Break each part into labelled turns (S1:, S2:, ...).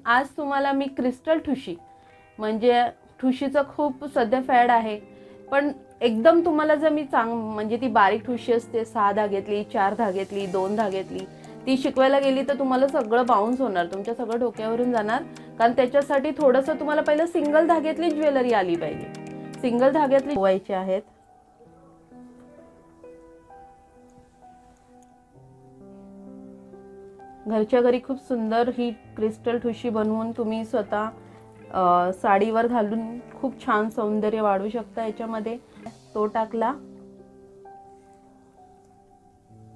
S1: आज तुम्हाला मी क्रिस्टल ठुशी, म्हणजे ठुशीचं खूप सध्या फॅड आहे, पण एकदम तुम्हाला जर मी म्हणजे ती बारीक ठुशी असते 6 धाग्यातली, 4 धाग्यातली, 2 धाग्यातली, ती शिकवायला गेली तर तुम्हाला सगळं बाउन्स होणार, तुमच्या सगळं डोक्यावरून जाणार. कारण त्याच्यासाठी थोडंसं तुम्हाला पहिलं सिंगल धाग्यातली ज्वेलरी आली पाहिजे. सिंगल धाग्यातली ओवायची आहेत. घरच्या घरी खूप सुंदर ही क्रिस्टल ठुशी बनवून तुम्ही स्वतः साडीवर घालून खूप छान सौंदर्य वाढवू शकता. याच्यामध्ये तो टाकला.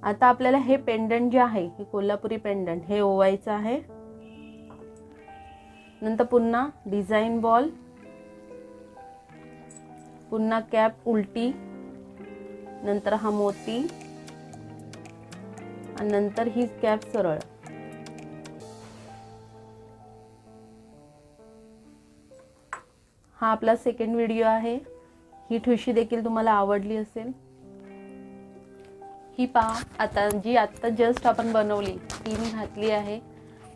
S1: आता आपल्याला हे पेंडंट जे आहे, हे कोल्हापुरी पेंडंट, हे ओवायचं आहे. नंतर पुन्हा डिझाईन बॉल, पुन्हा कॅप उलटी, नंतर हा मोती आणि नंतर ही कॅप सरळ. हा आपला सेकंड व्हिडिओ आहे. ही ठुशी देखील तुम्हाला आवडली असेल. ही पहा, आता जस्ट आपण बनवली ती मी घातली आहे.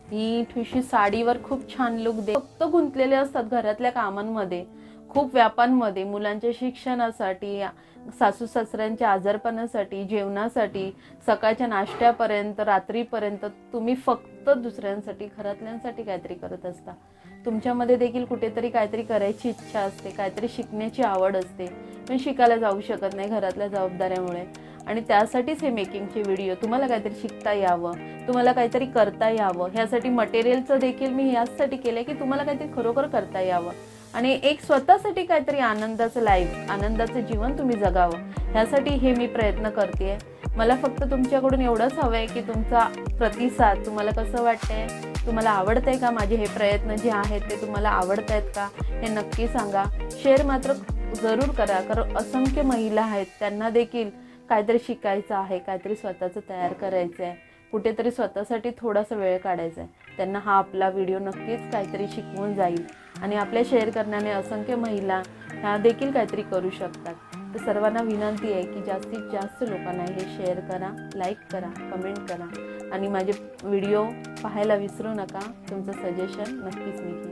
S1: ही ठुशी साडीवर खूप छान लुक दे. फक्त गुंतलेले असतात घरातल्या कामांमध्ये, खूप व्यापांमध्ये, मुलांच्या शिक्षणासाठी, सासू सासऱ्यांच्या आजारपणासाठी, जेवणासाठी, सकाळच्या नाश्त्यापर्यंत, रात्रीपर्यंत तुम्ही फक्त दुसऱ्यांसाठी, घरातल्यांसाठी काहीतरी करत असता. तुमच्यामध्ये देखील कुठेतरी काहीतरी करायची इच्छा असते, काहीतरी शिकण्याची आवड असते, पण शिकायला जाऊ शकत नाही घरातल्या जबाबदाऱ्यामुळे. आणि त्यासाठीच हे मेकिंगचे व्हिडिओ, तुम्हाला काहीतरी शिकता यावं, तुम्हाला काहीतरी करता यावं. ह्यासाठी मटेरियलचं देखील मी यासाठी केलंय की तुम्हाला काहीतरी खरोखर करता यावं आणि एक स्वतःसाठी काहीतरी आनंदाचं लाईफ, आनंदाचं जीवन तुम्ही जगावं, ह्यासाठी हे मी प्रयत्न करतेय. मला फक्त तुमच्याकडून एवढंच हवंय की तुमचा प्रतिसाद, तुम्हाला कसं वाटतंय, तुम्हाला आवडतंय का, माझे हे प्रयत्न जे आहेत ते तुम्हाला आवडतायत का, हे नक्की सांगा. शेअर मात्र जरूर करा, कारण असंख्य महिला आहेत, त्यांना देखील काहीतरी शिकायचं आहे, काहीतरी स्वतःचं तयार करायचं आहे, कुठेतरी स्वतःसाठी थोडासा वेळ काढायचा आहे. त्यांना हा आपला व्हिडिओ नक्कीच काहीतरी शिकवून जाईल आणि आपल्या शेअर करण्याने असंख्य महिला ह्या देखील काहीतरी करू शकतात. तर सर्वांना विनंती आहे की जास्तीत जास्त लोकांना हे शेअर करा, लाईक करा, कमेंट करा आणि माझे व्हिडिओ पाहायला विसरू नका. तुमचं सजेशन नक्कीच मी घेईन.